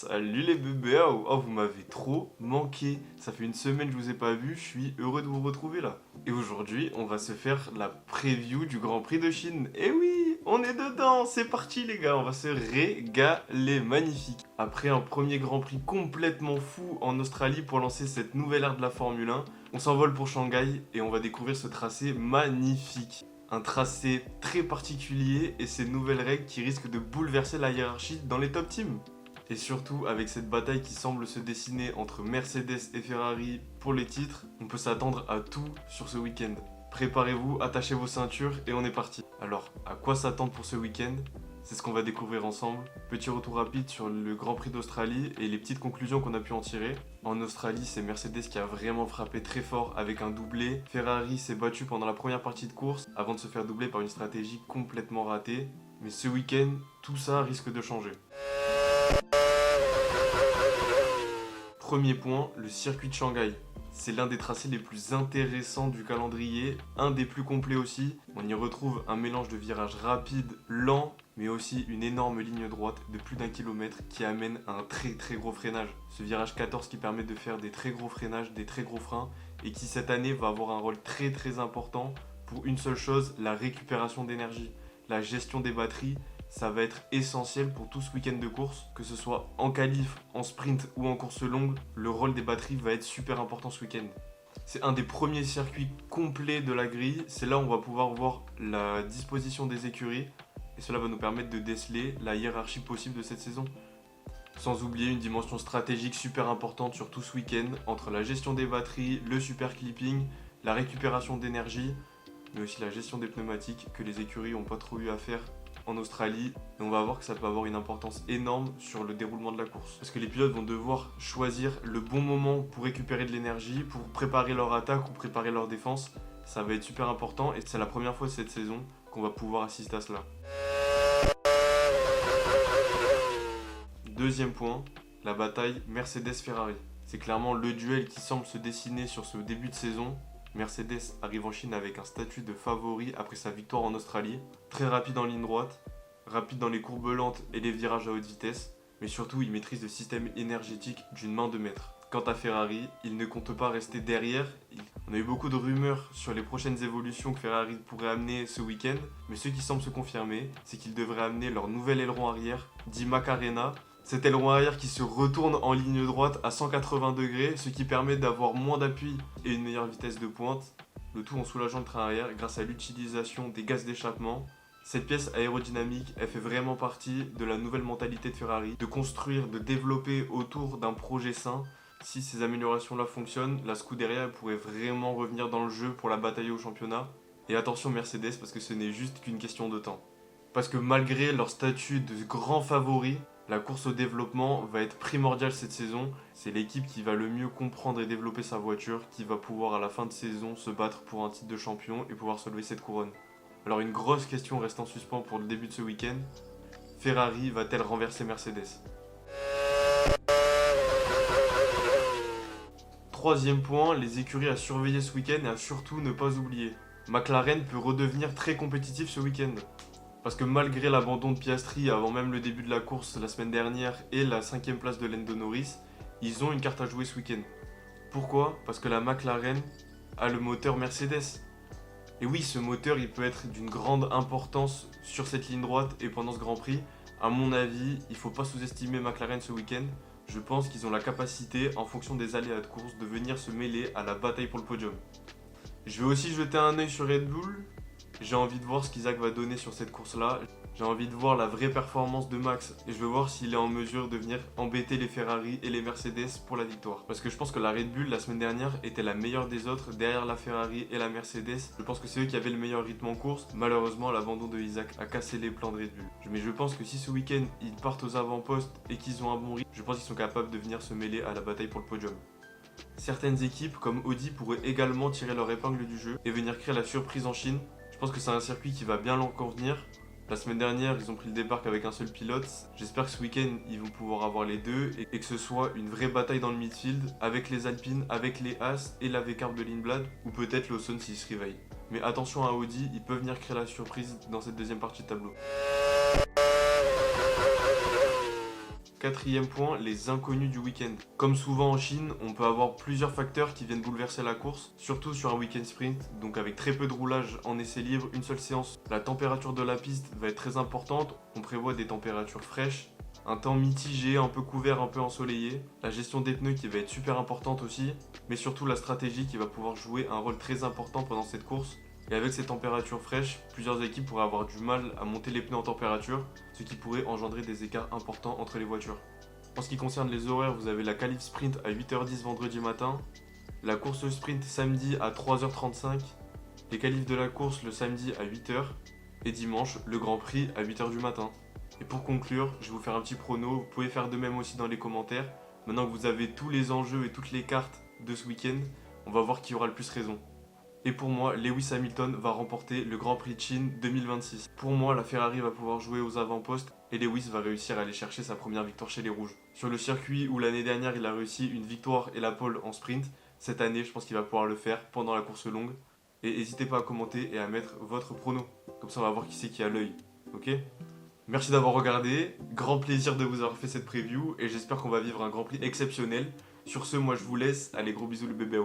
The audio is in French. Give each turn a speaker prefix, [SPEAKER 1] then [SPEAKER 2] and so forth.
[SPEAKER 1] Salut les bébés, oh, vous m'avez trop manqué. Ça fait une semaine que je vous ai pas vu, je suis heureux de vous retrouver là. Et aujourd'hui, on va se faire la preview du Grand Prix de Chine. Et oui, on est dedans, c'est parti les gars, on va se régaler, magnifique. Après un premier Grand Prix complètement fou en Australie pour lancer cette nouvelle ère de la Formule 1, on s'envole pour Shanghai et on va découvrir ce tracé magnifique. Un tracé très particulier et ces nouvelles règles qui risquent de bouleverser la hiérarchie dans les top teams. Et surtout, avec cette bataille qui semble se dessiner entre Mercedes et Ferrari pour les titres, on peut s'attendre à tout sur ce week-end. Préparez-vous, attachez vos ceintures et on est parti. Alors, à quoi s'attendre pour ce week-end ? C'est ce qu'on va découvrir ensemble. Petit retour rapide sur le Grand Prix d'Australie et les petites conclusions qu'on a pu en tirer. En Australie, c'est Mercedes qui a vraiment frappé très fort avec un doublé. Ferrari s'est battu pendant la première partie de course avant de se faire doubler par une stratégie complètement ratée. Mais ce week-end, tout ça risque de changer. Premier point, le circuit de Shanghai. C'est l'un des tracés les plus intéressants du calendrier, un des plus complets aussi. On y retrouve un mélange de virages rapides, lents, mais aussi une énorme ligne droite de plus d'1 kilomètre qui amène à un très gros freinage. Ce virage 14 qui permet de faire des très gros freinages, des très gros freins, et qui cette année va avoir un rôle très important pour une seule chose, la récupération d'énergie, la gestion des batteries. Ça va être essentiel pour tout ce week-end de course, que ce soit en qualif, en sprint ou en course longue, le rôle des batteries va être super important ce week-end. C'est un des premiers circuits complets de la grille, c'est là où on va pouvoir voir la disposition des écuries, et cela va nous permettre de déceler la hiérarchie possible de cette saison. Sans oublier une dimension stratégique super importante sur tout ce week-end, entre la gestion des batteries, le super clipping, la récupération d'énergie, mais aussi la gestion des pneumatiques que les écuries n'ont pas trop eu à faire en Australie, et on va voir que ça peut avoir une importance énorme sur le déroulement de la course. Parce que les pilotes vont devoir choisir le bon moment pour récupérer de l'énergie, pour préparer leur attaque ou préparer leur défense. Ça va être super important et c'est la première fois cette saison qu'on va pouvoir assister à cela. Deuxième point, la bataille Mercedes-Ferrari. C'est clairement le duel qui semble se dessiner sur ce début de saison. Mercedes arrive en Chine avec un statut de favori après sa victoire en Australie. Très rapide en ligne droite, rapide dans les courbes lentes et les virages à haute vitesse, mais surtout il maîtrise le système énergétique d'une main de maître. Quant à Ferrari, il ne compte pas rester derrière. On a eu beaucoup de rumeurs sur les prochaines évolutions que Ferrari pourrait amener ce week-end, mais ce qui semble se confirmer, c'est qu'ils devraient amener leur nouvel aileron arrière, dit Macarena. Cet aileron arrière qui se retourne en ligne droite à 180 degrés, ce qui permet d'avoir moins d'appui et une meilleure vitesse de pointe. Le tout en soulageant le train arrière grâce à l'utilisation des gaz d'échappement. Cette pièce aérodynamique, elle fait vraiment partie de la nouvelle mentalité de Ferrari, de construire, de développer autour d'un projet sain. Si ces améliorations-là fonctionnent, la Scuderia pourrait vraiment revenir dans le jeu pour la bataille au championnat. Et attention Mercedes, parce que ce n'est juste qu'une question de temps. Parce que malgré leur statut de grand favori, la course au développement va être primordiale cette saison. C'est l'équipe qui va le mieux comprendre et développer sa voiture qui va pouvoir à la fin de saison se battre pour un titre de champion et pouvoir se lever cette couronne. Alors une grosse question reste en suspens pour le début de ce week-end. Ferrari va-t-elle renverser Mercedes ? Troisième point, les écuries à surveiller ce week-end et à surtout ne pas oublier. McLaren peut redevenir très compétitif ce week-end. Parce que malgré l'abandon de Piastri avant même le début de la course la semaine dernière et la 5ème place de Lando Norris, ils ont une carte à jouer ce week-end. Pourquoi ? Parce que la McLaren a le moteur Mercedes. Et oui, ce moteur il peut être d'une grande importance sur cette ligne droite et pendant ce Grand Prix. À mon avis, il ne faut pas sous-estimer McLaren ce week-end. Je pense qu'ils ont la capacité, en fonction des aléas de course, de venir se mêler à la bataille pour le podium. Je vais aussi jeter un œil sur Red Bull. J'ai envie de voir ce qu'Isaac va donner sur cette course-là. J'ai envie de voir la vraie performance de Max et je veux voir s'il est en mesure de venir embêter les Ferrari et les Mercedes pour la victoire. Parce que je pense que la Red Bull la semaine dernière était la meilleure des autres derrière la Ferrari et la Mercedes. Je pense que c'est eux qui avaient le meilleur rythme en course. Malheureusement, l'abandon de Isaac a cassé les plans de Red Bull. Mais je pense que si ce week-end ils partent aux avant-postes et qu'ils ont un bon rythme, je pense qu'ils sont capables de venir se mêler à la bataille pour le podium. Certaines équipes comme Audi pourraient également tirer leur épingle du jeu et venir créer la surprise en Chine. Je pense que c'est un circuit qui va bien leur convenir. La semaine dernière, ils ont pris le départ qu'avec un seul pilote. J'espère que ce week-end, ils vont pouvoir avoir les deux et que ce soit une vraie bataille dans le midfield avec les Alpines, avec les Haas et la V-Carb de Lindblad ou peut-être Lawson s'il se réveille. Mais attention à Audi, ils peuvent venir créer la surprise dans cette deuxième partie de tableau. 4e point, les inconnus du week-end. Comme souvent en Chine, on peut avoir plusieurs facteurs qui viennent bouleverser la course, surtout sur un week-end sprint, donc avec très peu de roulage en essai libre, une seule séance. La température de la piste va être très importante, on prévoit des températures fraîches, un temps mitigé, un peu couvert, un peu ensoleillé, la gestion des pneus qui va être super importante aussi, mais surtout la stratégie qui va pouvoir jouer un rôle très important pendant cette course. Et avec ces températures fraîches, plusieurs équipes pourraient avoir du mal à monter les pneus en température, ce qui pourrait engendrer des écarts importants entre les voitures. En ce qui concerne les horaires, vous avez la qualif sprint à 8h10 vendredi matin, la course sprint samedi à 3h35, les qualifs de la course le samedi à 8h, et dimanche, le Grand Prix à 8h du matin. Et pour conclure, je vais vous faire un petit prono, vous pouvez faire de même aussi dans les commentaires. Maintenant que vous avez tous les enjeux et toutes les cartes de ce week-end, on va voir qui aura le plus raison. Et pour moi, Lewis Hamilton va remporter le Grand Prix de Chine 2026. Pour moi, la Ferrari va pouvoir jouer aux avant-postes et Lewis va réussir à aller chercher sa première victoire chez les Rouges. Sur le circuit où l'année dernière il a réussi une victoire et la pole en sprint, cette année je pense qu'il va pouvoir le faire pendant la course longue. Et n'hésitez pas à commenter et à mettre votre prono. Comme ça on va voir qui c'est qui a l'œil. Ok ? Merci d'avoir regardé, grand plaisir de vous avoir fait cette preview et j'espère qu'on va vivre un Grand Prix exceptionnel. Sur ce, moi je vous laisse, allez gros bisous le bébé.